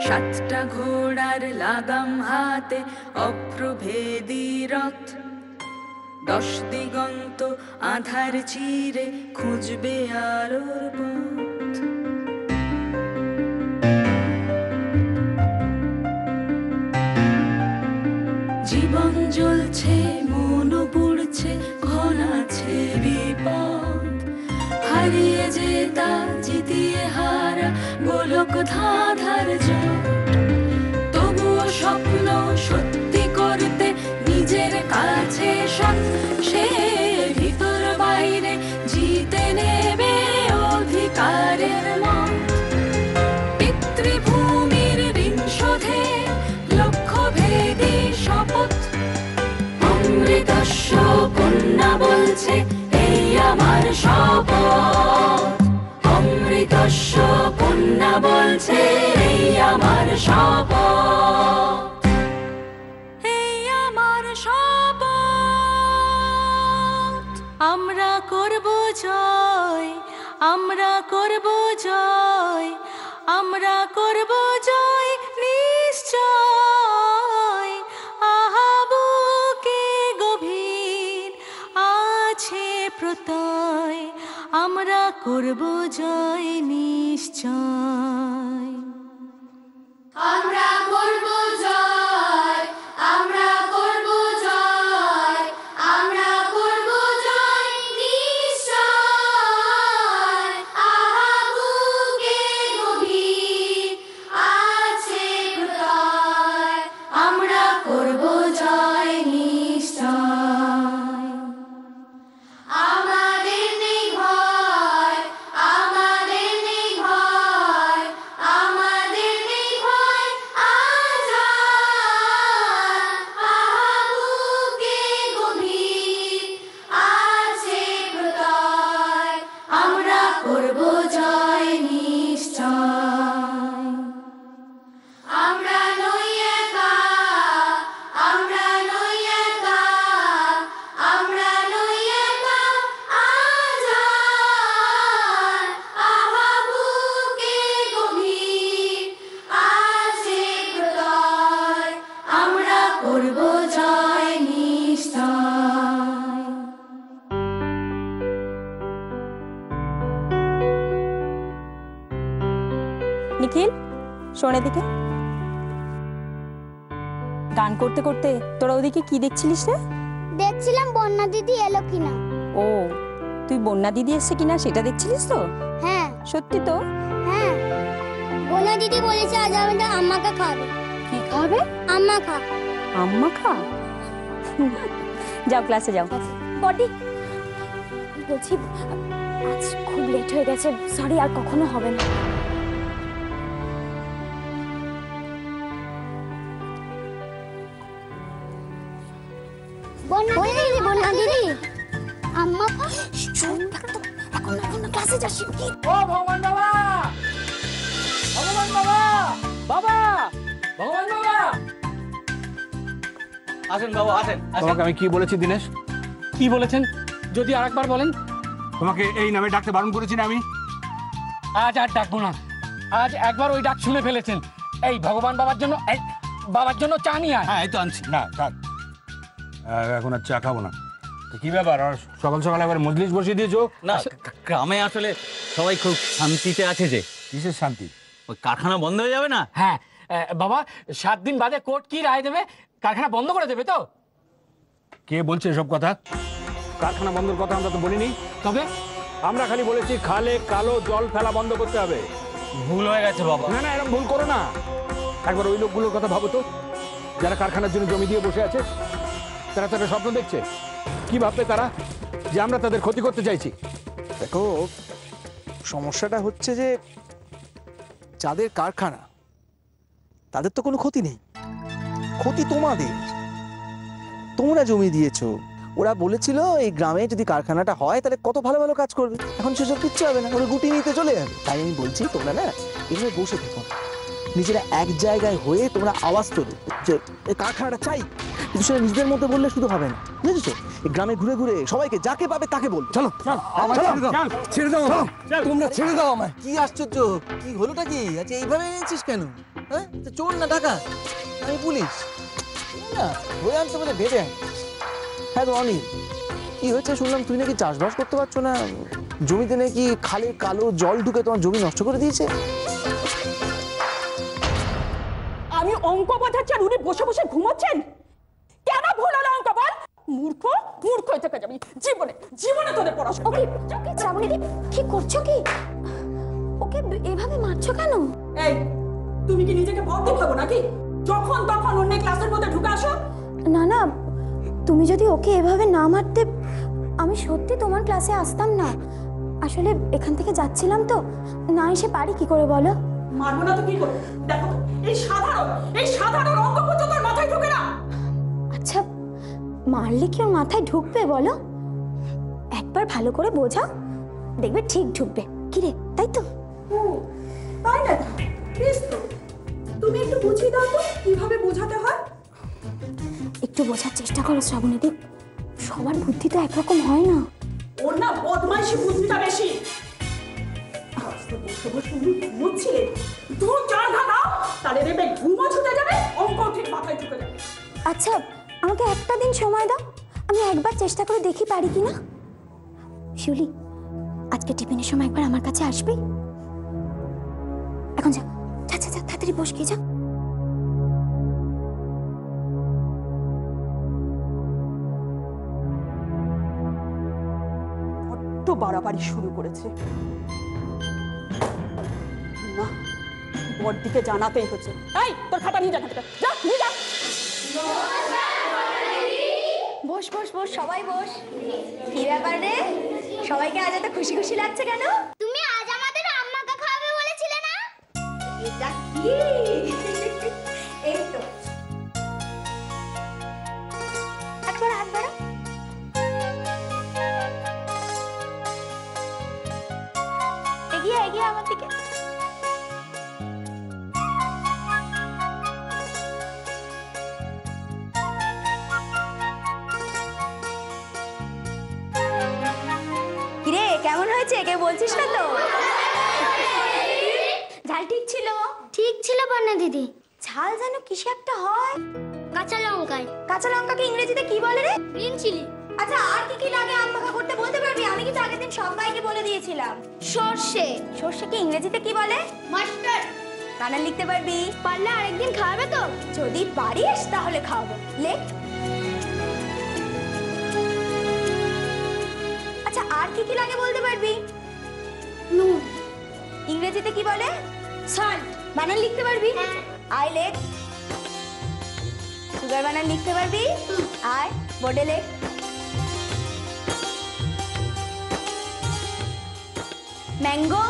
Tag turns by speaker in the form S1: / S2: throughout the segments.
S1: সাতটা ঘোড়ার লাগাম হাতে অপ্রভেদী রথ, 10 দিগন্ত আধার চিরে খুঁজবে আলোর পথ। জীবন জ্বলছে, মন পুড়ছে, ঘন আছে বিপদ। হারিয়ে জেতা, জিতিয়ে হারা, গোলক ধাঁধার জট। তবুও স্বপ্ন সত্যি করতে নিজের কাছে সৎ, সে ভিতর বাইরে জিতে নেবে অধিকারের মত। পিতৃভূমির ঋণ শোধে লক্ষ্যভেদী শপথ। অমৃতস্য কন্যা বলছে এই আমার শপথ। অমৃতস্য কন্যা বলছে এই আমার শপথ। এই আমার শপথ। আমরা করব জয়, আমরা করব জয়, আমরা করব জয় নিশ্চয়। আহা বুকে গভীর আছে প্রত্যয়, আমরা করব জয় নিশ্চয়।
S2: আমরা করব জয়, আমরা করব জয়, আমরা করব জয় নিশ্চয়। আহা বুকে গভীর আছে প্রত্যয়, আমরা করব জয় নিশ্চয়। আমাদের নেই ভয়, আমাদের নেই ভয়, আমাদের নেই ভয় আজ আর। আহা বুকে গভীর আছে প্রত্যয়, আমরা করব জয় নিশ্চয়। আমরা নই একা, আমরা নই একা, আমরা নই একা আজ আর। আহা বুকে গভীর আছে প্রত্যয়, আমরা করব জয় নিশ্চয়।
S3: নিখিল, শোন এদিকে। গান করতে করতে তোরা ওদিকে কি দেখছিলিস রে?
S4: দেখছিলাম বন্যা দিদি এলো কিনা।
S3: ও, তুই বন্যা দিদি এসছে কিনা সেটা দেখছিলিস তো?
S4: হ্যাঁ
S3: সত্যি তো?
S4: হ্যাঁ, বন্যা দিদি বলেছে আজ আমাদের আম্মাকে খাবে।
S3: কি খাবে?
S4: আম্মা খা।
S3: আম্মা খা? যাও ক্লাসে যাও।
S5: বডি বলছি, আজ খুব লেট হয়ে গেছে, সরি, আর কখনো হবে না।
S4: বন্যা দিদি, বন্যা দিদি আম্মা খা।
S5: এখন ক্লাসে যাচ্ছি।
S6: ও ভগবান বাবা, ভগবান বাবা, বাবা, ভগবান বাবা,
S7: আসেন বাবু আসেন।
S8: তোমাকে আমি কি বলেছি দিনেশ?
S6: কি বলেছেন যদি আরেকবার বলেন?
S8: তোমাকে এই নামে ডাকতে বারণ করেছি না আমি?
S6: আজ আর ডাকবো না, আজ একবার ওই ডাক শুনে ফেলেছেন। এই ভগবান বাবার জন্য, এই বাবার জন্য চা নিয়ে আয়।
S8: হ্যাঁ এই তো আনছি। না থাক, এখন আর চা খাবো না। তো কি ব্যাপার, আর সকাল সকাল একবার মজলিস বসিয়ে দিয়েছো?
S7: না, গ্রামে আসলে সবাই খুব শান্তিতে আছে। যে
S8: কিসের শান্তি?
S7: ওই কারখানা বন্ধ হয়ে যাবে না?
S6: হ্যাঁ বাবা, 7 দিন বাদে কোর্ট কি রায় দেবে? কারখানা বন্ধ করে দেবে তো?
S8: কে বলছে এসব কথা? কারখানা বন্ধের কথা আমরা তো বলিনি।
S6: তবে
S8: আমরা খালি বলেছি খালে কালো জল ফেলা বন্ধ করতে হবে।
S7: ভুল হয়ে গেছে বাবা।
S8: না না, এরকম ভুল করো না। একবার ওই লোকগুলোর কথা ভাবো তো, যারা কারখানার জন্য জমি দিয়ে বসে আছে। তারা তো একটা স্বপ্ন দেখছে। কি ভাববে তারা যে আমরা তাদের ক্ষতি করতে চাইছি?
S9: দেখো, সমস্যাটা হচ্ছে যে যাদের কারখানা তাদের তো কোনো ক্ষতি নেই, ক্ষতি তোমাদের। তোমরা জমি দিয়েছো, ওরা বলেছিল এই গ্রামে যদি কারখানাটা হয় তাহলে কত ভালো ভালো কাজ করবে। এখন সেসব কিচ্ছু হবে না, ওরা গুটি নিতে চলে যাবে। তাই আমি বলছি তোমরা না এভাবে বসে থাকো, নিজেরা এক জায়গায় হয়ে তোমরা আওয়াজ তোলো যে এই কারখানাটা চাই। কিন্তু সেটা নিজেদের মধ্যে বললে শুধু হবে না, বুঝেছো? এই গ্রামে ঘুরে ঘুরে সবাইকে যাকে পাবে তাকে বলবে। চলো
S8: ছেড়ে দাও, তোমরা ছেড়ে দাও আমায়।
S10: কি আশ্চর্য, কি হলোটা কি? আচ্ছা এইভাবে এনেছিস কেন? হ্যাঁ, চোর না টাকা? আমি পুলিশ না, ধরে আনতে বলে ভেবে আন।
S9: হ্যাঁ তো অনিল, কি হয়েছে শুনলাম তুই নাকি চাষবাস করতে পারছো না, জমিতে নাকি খালে কালো জল ঢুকে তোমার জমি নষ্ট করে দিয়েছে।
S3: আমি অঙ্ক বোঝাচ্ছি আর উনি বসে বসে ঘুমোচ্ছেন। কেন ভুল হলো অঙ্ক বল? মূর্খ মূর্খ থেকে যাবি জীবনে, জীবনে তোদের পড়াশোনা।
S5: ওকে শ্রাবণীদি, কি করছো কি? ওকে এভাবে মারছো কেন?
S3: এই তুমি কি নিজেকে বড় দেখাবো নাকি? যখন তখন অন্য ক্লাসের মধ্যে ঢুকে আসো।
S5: না না, তুমি যদি ওকে এভাবে না মারতে, আমি সত্যি তোমার ক্লাসে আসতাম না। আসলে এখান থেকে যাচ্ছিলাম তো, না এসে পারি কি করে বলো?
S3: মারবো না তো কি করবো? দেখো এই সাধারণ অঙ্ক পর্যন্ত ওর মাথায় ঢোকে না।
S5: আচ্ছা, মারলে কি ওর মাথায় ঢুকবে বলো? একবার ভালো করে বোঝাও, দেখবে ঠিক ঢুকবে। কি রে, তাই তো?
S3: তাই না? প্লিজ তো তুমি একটু বুঝিয়ে দাও তো কিভাবে বোঝাতে হয়।
S5: একটু বোঝার চেষ্টা করো শ্রাবণীদি, সবার বুদ্ধি তো একরকম হয় না।
S3: ওর না বদমাইশি বুদ্ধিটা বেশি। আস্তে বসে বসে উনি ঘুমোচ্ছিলেন, দু চার ঘা দাও, তাহলে দেখবে ঘুমও ছুটে যাবে, অঙ্ক ঠিক মাথায় ঢুকে যাবে।
S5: আচ্ছা, আমাকে একটা দিন সময় দাও, আমি একবার চেষ্টা করে দেখি পারি কিনা। শিউলি, আজকে টিফিনের সময় একবার আমার কাছে আসবি? এখন যা, যা যা, তাড়াতাড়ি বস গিয়ে যা।
S3: বড্ড বাড়াবাড়ি শুরু করেছে। না, বড়দিকে জানাতেই হচ্ছে। এই তোর খাতা নিয়ে যা, যা নিয়ে যা।
S4: বস বস বস, সবাই বস। কি ব্যাপার রে, সবাইকে আজ এত খুশি খুশি লাগছে কেন? তুমি আজ আমাদের আম্মাকে খাওয়াবে বলেছিলে না? এটা কি? এই তো একবার হাত বাড়া। এগিয়ে এগিয়ে আমার দিকে। কিরে, কেমন হয়েছে? কেউ বলছিস না তো? ঝাল ঠিক ছিল? ঠিক ছিল বন্যা দিদি। ঝাল যেন কিসে একটা হয়, কাঁচা লঙ্কায়। কাঁচা লঙ্কাকে ইংরেজিতে কি বলে রে? Green chilli. আচ্ছা, আর কি কি লাগে আম মাখা করতে বলতে পারবি? আমি কিন্তু আগের দিন সবাইকে বলে দিয়েছিলাম। সর্ষে। সর্ষেকে ইংরেজিতে কি বলে? মাস্টার্ড। কানা লিখতে পারবি? পারলে আরেকদিন খাওয়াবে তো? যদি পারিস তাহলে খাওয়াবো, লেখ। আচ্ছা, আর কি কি লাগে বলতে পারবি? নুন। ইংরেজিতে কি বলে? সল্ট। বানান লিখতে পারবি? আই লেখ। সুগার বানান লিখতে পারবি? আয় বোর্ডে লেখ। ম্যাঙ্গো।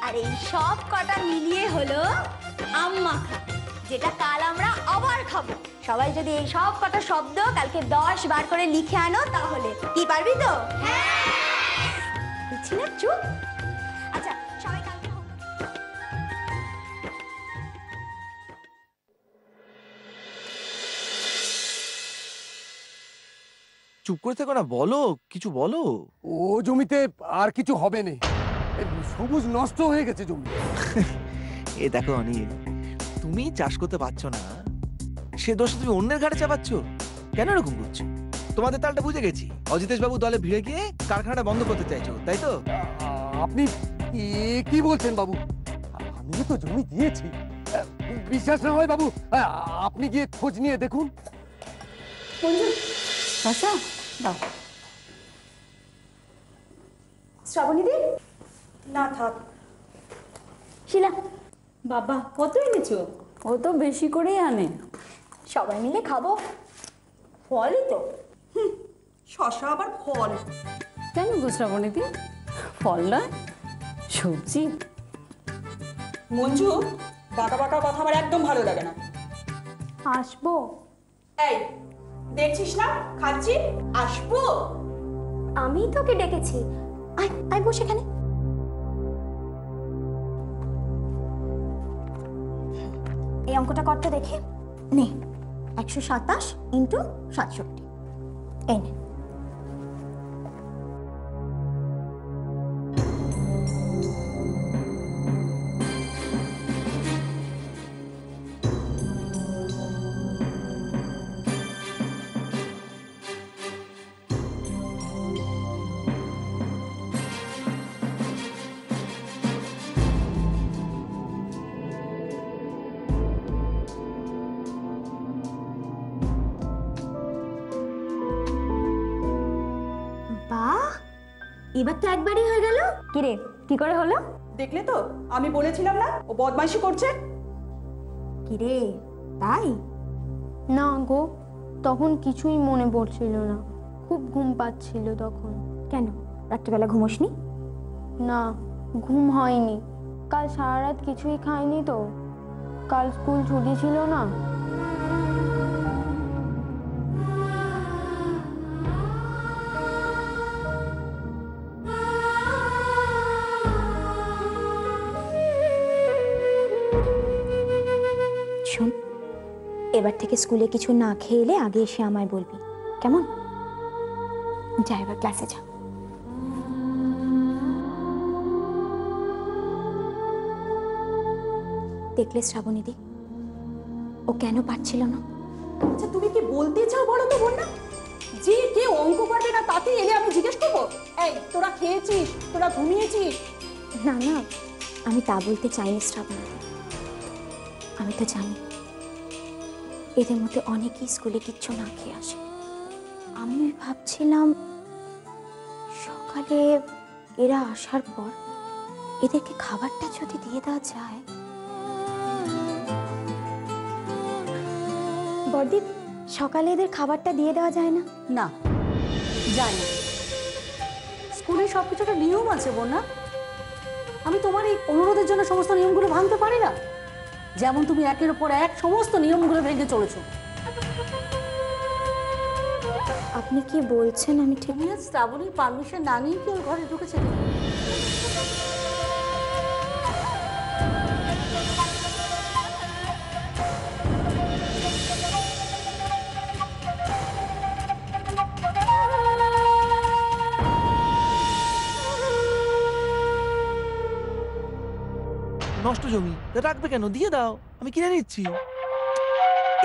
S4: আর এই সব কটা মিলিয়ে হলো আম মাখা, যেটা কাল আমরা আবার খাবো। সবাই যদি এই সব কটা শব্দ কালকে 10 বার করে লিখে আনো, তাহলে কি পারবি তো? বুঝছি না, চুপ। আচ্ছা, সবাই কালকে
S10: চুপ করে থেকো না, বলো কিছু বলো।
S8: ও জমিতে আর কিছু হবে না, সবুজ নষ্ট হয়ে গেছে জমি।
S10: এ দেখো অনিল, তুমি চাষ করতে পারছো না, সে দোষ তুমি অন্যের ঘাড়ে চাপাচ্ছ। কেন এরকম করছো? তোমাদের তালটা বুঝে গেছি, অজিতেশ বাবু দলে ভিড়ে গিয়ে কারখানাটা বন্ধ করতে চাইছো, তাই তো?
S8: আপনি কি বলছেন বাবু? আমি তো জমি দিয়েছি। বিশ্বাস না হয় বাবু, আপনি গিয়ে খোঁজ নিয়ে দেখুন।
S5: আচ্ছা দাও। শ্রাবণীদি,
S3: না থাক।
S5: শিলা,
S3: বাবা কত এনেছো?
S5: ও তো বেশি করেই আনে, সবাই মিলে খাবো। ফলই তো।
S3: শশা আবার ফল?
S11: কেন গো শ্রাবণীদি, ফল নয় সবজি?
S3: মঞ্জু, বাঁকা বাঁকা কথা আমার একদম ভালো লাগে না।
S5: আসবো।
S3: এই দেখছিস না খাচ্ছি, আসবো।
S5: আমি তোকে ডেকেছি, আয় আয় বস এখানে। এই অঙ্কটা করতে দেখি। নে, 127 ইন্টু 67। এই নে। বাহ, এবার তো একবারই হয়ে গেল। কি রে, কি করে হলো?
S3: দেখলে তো, আমি বলেছিলাম না ও বদমাইশি করছে।
S5: কি রে, তাই? না গো, তখন কিছুই মনে পড়ছিল না, খুব ঘুম পাচ্ছিল তখন। কেন, রাত্রিবেলা ঘুমোসনি? না, ঘুম হয়নি। কাল সারা রাত কিছুই খাইনি তো, কাল স্কুল ছুটি ছিল না। শোন, এবার থেকে স্কুলে কিছু না খেয়ে এলে আগে এসে আমায় বলবি, কেমন? যা, এবার ক্লাসে যা। দেখলে শ্রাবণীদি, ও কেন পারছিল না?
S3: আচ্ছা তুমি কি বলতে চাও বলো তো বোন? না যে কে অঙ্ক পারবে না তাতে এলে আমি জিজ্ঞেস করবো এই তোরা খেয়েছিস, তোরা ঘুমিয়েছিস?
S5: না না, আমি তা বলতে চাইনি শ্রাবণীদি। আমি তো জানি এদের মধ্যে অনেকেই স্কুলে কিচ্ছু না খেয়ে আসে। আমি ভাবছিলাম সকালে এরা আসার পর এদেরকে খাবারটা যদি দিয়ে দেওয়া যায়। বড়দি, সকালে এদের খাবারটা দিয়ে দেওয়া যায় না?
S3: না, যায় না। স্কুলে সবকিছু একটা নিয়ম আছে বোন না। আমি তোমার এই অনুরোধের জন্য সমস্ত নিয়মগুলো ভাঙতে পারি না, যেমন তুমি একের উপর এক সমস্ত নিয়মগুলো ভেঙে চলেছো।
S5: আপনি কি বলছেন? আমি ঠিক
S3: তুমি আজ শ্রাবণীর পারমিশন না নিয়ে কি ওর ঘরে ঢুকেছে?
S10: নষ্ট জমি রাখবে কেন, দিয়ে দাও, আমি কিনে নিচ্ছি।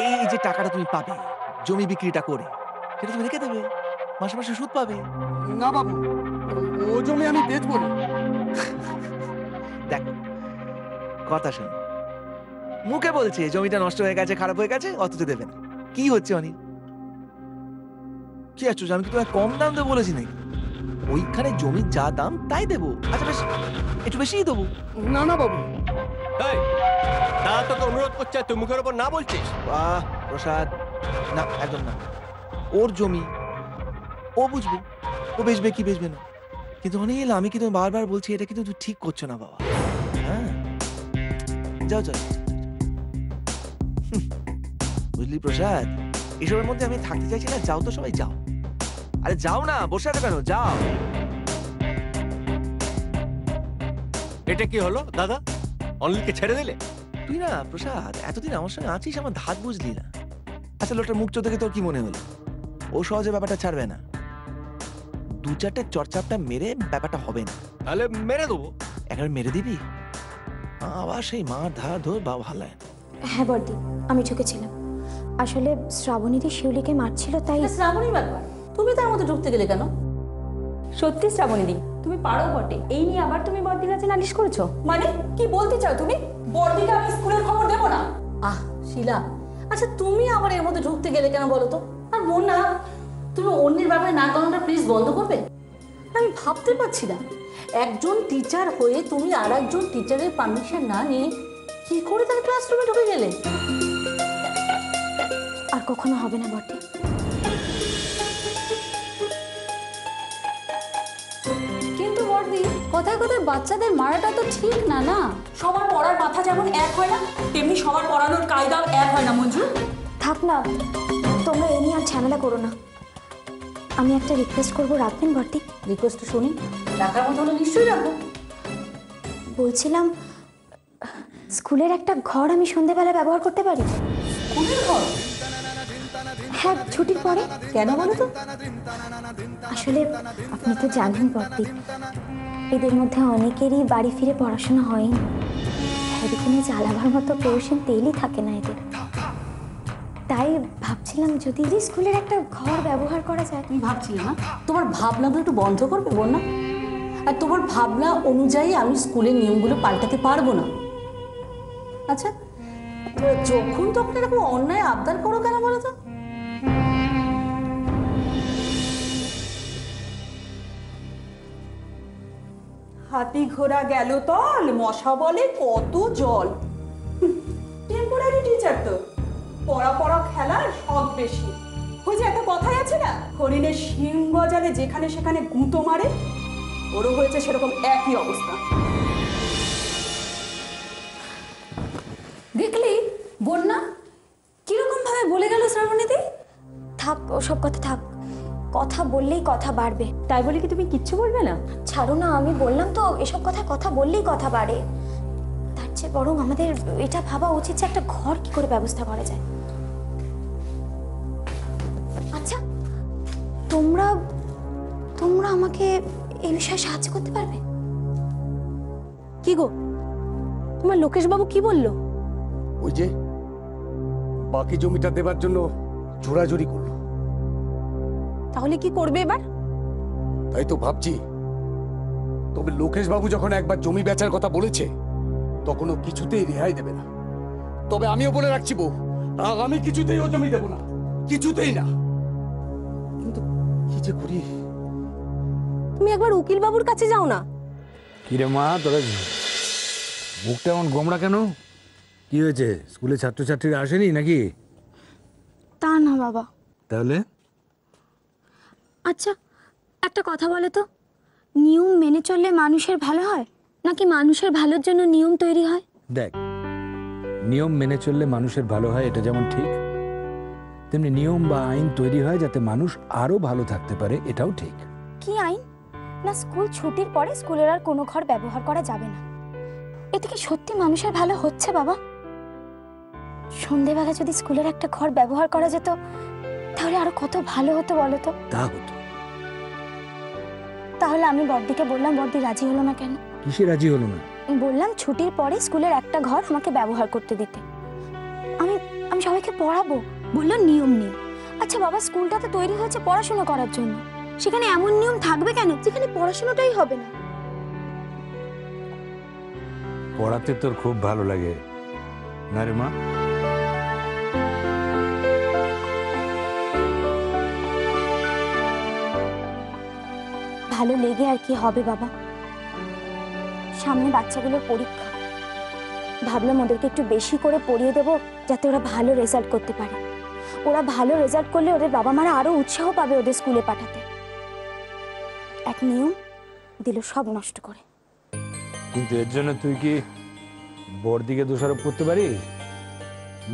S10: এই যে টাকাটা তুমি পাবে জমি বিক্রিটা করে, সেটা তুমি রেখে দেবে, মাসে মাসে সুদ পাবে।
S6: না বাবু, ও জমি আমি বেচবো না।
S10: দেখো, কথা শোনো, মুখে বলছে জমিটা নষ্ট হয়ে গেছে, খারাপ হয়ে গেছে, অথচ দেবে না। কি হচ্ছে অনিল? কি আছো, আমি কি তোমায় কম দাম দেবো বলেছি নাকি? ওইখানে জমির যা দাম তাই দেবো। আচ্ছা বেশ, একটু বেশিই দেবো।
S6: না না বাবু,
S12: দাদা তোকে অনুরোধ করছে, তুই মুখের ওপর না বলছিস?
S10: বাহ প্রসাদ, না একদম না। ওর জমি ও বুঝবে, ও বেচবে কি বেচবে না। কিন্তু অনিল, আমি কিন্তু বারবার বলছি এটা কিন্তু তুই ঠিক করছো না বাবা। হ্যাঁ, যাও যাও। বুঝলি প্রসাদ, এসবের মধ্যে আমি থাকতে চাইছি না। যাও তো সবাই, যাও। আরে যাও না, বসে আছো কেন? যাও।
S12: এটা কি হলো দাদা? অনিলকে ছেড়ে দিলে?
S10: তুই না প্রসাদ, এতদিন আমার সঙ্গে আছিস, আমার ধাত বুঝলি না। আচ্ছা লোকটার মুখ চোখ দেখে তোর কি মনে হলো? ও সহজে ব্যাপারটা ছাড়বে না। দু চারটে চড়চাপটা মেরে ব্যাপারটা হবে না।
S12: তাহলে মেরে দেবো।
S10: একবার মেরে দিবি, আবার সেই মার ধার ধর বা ভালো লাগে।
S5: হ্যাঁ বড়দি, আমি ঠকেছিলাম। আসলে শ্রাবণীদি শিউলিকে মারছিল, তাই।
S3: শ্রাবণী ব্যাপার, তুমি তার মধ্যে ঢুকতে গেলে কেন?
S11: সত্যি শ্রাবণীদি, তুমি পারো বটে। এই নিয়ে আবার তুমি বড়দির কাছে নালিশ করেছো?
S3: মানে কি বলতে চাও তুমি? বড়দিকে আমি স্কুলের খবর দেবো না? আহ শিলা, আচ্ছা তুমি আবার এর মধ্যে ঢুকতে গেলে কেন বলো তো? আর বোন না, তুমি অন্যের ব্যাপারে নাক গলানোটা প্লিজ বন্ধ করবে। আমি ভাবতে পারছি না, একজন টিচার হয়ে তুমি আর একজন টিচারের পারমিশন না নিয়ে কি করে তার ক্লাসরুমে ঢুকে গেলে?
S5: আর কখনো হবে না বটে।
S11: কিন্তু বড়দি, কথায় কথায় বাচ্চাদের মারাটা তো ঠিক না। না,
S3: সবার পড়ার মাথা যেমন এক হয় না, তেমনি সবার পড়ানোর কায়দাও এক হয় না মঞ্জু।
S5: থাক না, তোমরা এ নিয়ে আর ঝামেলা করো না। আমি একটা রিকোয়েস্ট করবো, রাখবেন বড়দি?
S3: রিকোয়েস্ট শুনি, রাখার মতো হলে নিশ্চয়ই রাখবো।
S5: বলছিলাম
S4: স্কুলের একটা ঘর আমি সন্ধেবেলা ব্যবহার করতে পারি?
S3: স্কুলের ঘর?
S4: হ্যাঁ, ছুটির পরে।
S3: কেন বলো তো?
S4: আসলে আপনি তো জানেন বর্দি, এদের মধ্যে অনেকেরই বাড়ি ফিরে পড়াশোনা হয়নি। এদিকে জ্বালাবার মতো কেরোসিন তেলই থাকে না এদের। তাই ভাবছিলাম যদি স্কুলের একটা ঘর ব্যবহার করা যায়।
S3: তুমি ভাবছিলে না? তোমার ভাবনাটা একটু বন্ধ করবে বন্যা? আর তোমার ভাবনা অনুযায়ী আমি স্কুলের নিয়মগুলো পাল্টাতে পারবো না। আচ্ছা, যখন তখন এরকম অন্যায় আবদার করো কেন বলো তো?
S11: হাতি ঘোড়া গেল তল, মশা বলে কত জল। টেম্পোরারি টিচার তো, পড়া পড়া খেলার শখ বেশি। ওই যে একটা কথাই আছে না, হরিণের শিং গজালে যেখানে সেখানে গুঁতো মারে, ওরও হয়েছে সেরকম একই অবস্থা।
S3: দেখলি বন্যা কিরকম ভাবে বলে গেল শ্রাবণীদি?
S4: থাক, ওসব কথা থাক। কথা বললেই কথা বাড়বে।
S11: তাই বলে কি তুমি কিচ্ছু বলবে না?
S4: ছাড়ো না, আমি বললাম তো এসব কথা বললেই কথা বাড়ে। তার চেয়ে বরং আমাদের এটা ভাবা উচিত যে একটা ঘর কি করে ব্যবস্থা করা যায়। আচ্ছা, তোমরা আমাকে এই বিষয়ে সাহায্য করতে পারবে?
S3: কি গো, তোমার লোকেশ বাবু কি বললো?
S8: ওই যে বাকি জমিটা দেবার জন্য জোরাজুরি করলো।
S3: তাহলে কি করবে এবার?
S8: তাই তো ভাবছি, তবে লোকেশ বাবু যখন একবার জমি বেচার কথা বলেছে তখন ও কিছুতেই রেহাই দেবে না। তবে আমিও বলে রাখছি বউ, আমি কিছুতেই ও জমি দেব না, কিছুতেই না। কিন্তু কি যে করি।
S3: তুমি একবার উকিল বাবুর কাছে যাও না।
S8: কিরে মা, তোরা মুখটা এমন গোমড়া কেন? কি হয়েছে? স্কুলে ছাত্রছাত্রীরা আসেনি নাকি?
S5: তা না বাবা।
S8: তাহলে?
S5: আচ্ছা, একটা কথা বলো তো, নিয়ম মেনে চললে মানুষের ভালো হয় নাকি মানুষের ভালোর জন্য নিয়ম তৈরি হয়?
S8: দেখ, নিয়ম মেনে চললে মানুষের ভালো হয়, এটা যেমন ঠিক, তেমনি নিয়ম বা আইন তৈরি হয় যাতে মানুষ আরো ভালো থাকতে পারে, এটাও ঠিক।
S4: কি আইন? না, স্কুল ছুটির পরে স্কুলের আর কোনো ঘর ব্যবহার করা যাবে না। এতে কি সত্যি মানুষের ভালো হচ্ছে বাবা? সন্ধেবেলা যদি স্কুলের একটা ঘর ব্যবহার করা যেত তাহলে আরো কত ভালো হতো বলো তো?
S8: তা হতো।
S4: তাহলে আমি বড়দিকে বললাম, বড়দি রাজি হলো না কেন?
S8: কিসে রাজি হলো না?
S4: বললাম ছুটির পরে স্কুলের একটা ঘর আমাকে ব্যবহার করতে দিতে, আমি সবাইকে পড়াবো। বললো নিয়ম নেই। আচ্ছা বাবা, স্কুলটা তো তৈরি হয়েছে পড়াশোনা করার জন্য, সেখানে এমন নিয়ম থাকবে কেন যেখানে পড়াশোনাটাই হবে না?
S8: পড়াতে তোর খুব ভালো লাগে না রে মা?
S4: ভালো লেগে আর কি হবে বাবা, সামনে বাচ্চাগুলোর পরীক্ষা। ভাবলাম ওদেরকে একটু বেশি করে পড়িয়ে দেবো যাতে ওরা ভালো রেজাল্ট করতে পারে। ওরা ভালো রেজাল্ট করলে ওদের বাবা মারা আরো উৎসাহ পাবে ওদের স্কুলে পাঠাতে। এক নিয়ম দিল সব নষ্ট করে।
S8: কিন্তু এর জন্য তুই কি বড়দিকে দোষারোপ করতে পারিস?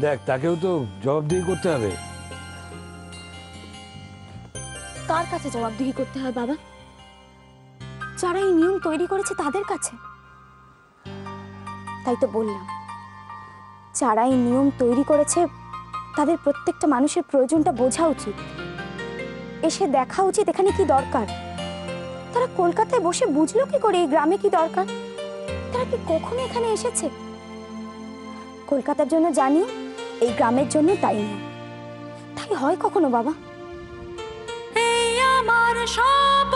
S8: দেখ, তাকেও তো জবাবদিহি করতে হবে।
S4: কার কাছে জবাবদিহি করতে হয় বাবা? যারা এই নিয়ম তৈরি করেছে তাদের কাছে। তাই তো বললাম, যারা এই নিয়ম তৈরি করেছে তাদের প্রত্যেকটা মানুষের প্রয়োজনটা বোঝা উচিত, এসে দেখা উচিত এখানে কি দরকার। তারা কলকাতায় বসে বুঝলো কি করে এই গ্রামে কি দরকার? তারা কি কখনো এখানে এসেছে? কলকাতার জন্য জানি, এই গ্রামের জন্য তাই না। তাই হয় কখনো বাবা?
S1: এই আমার সব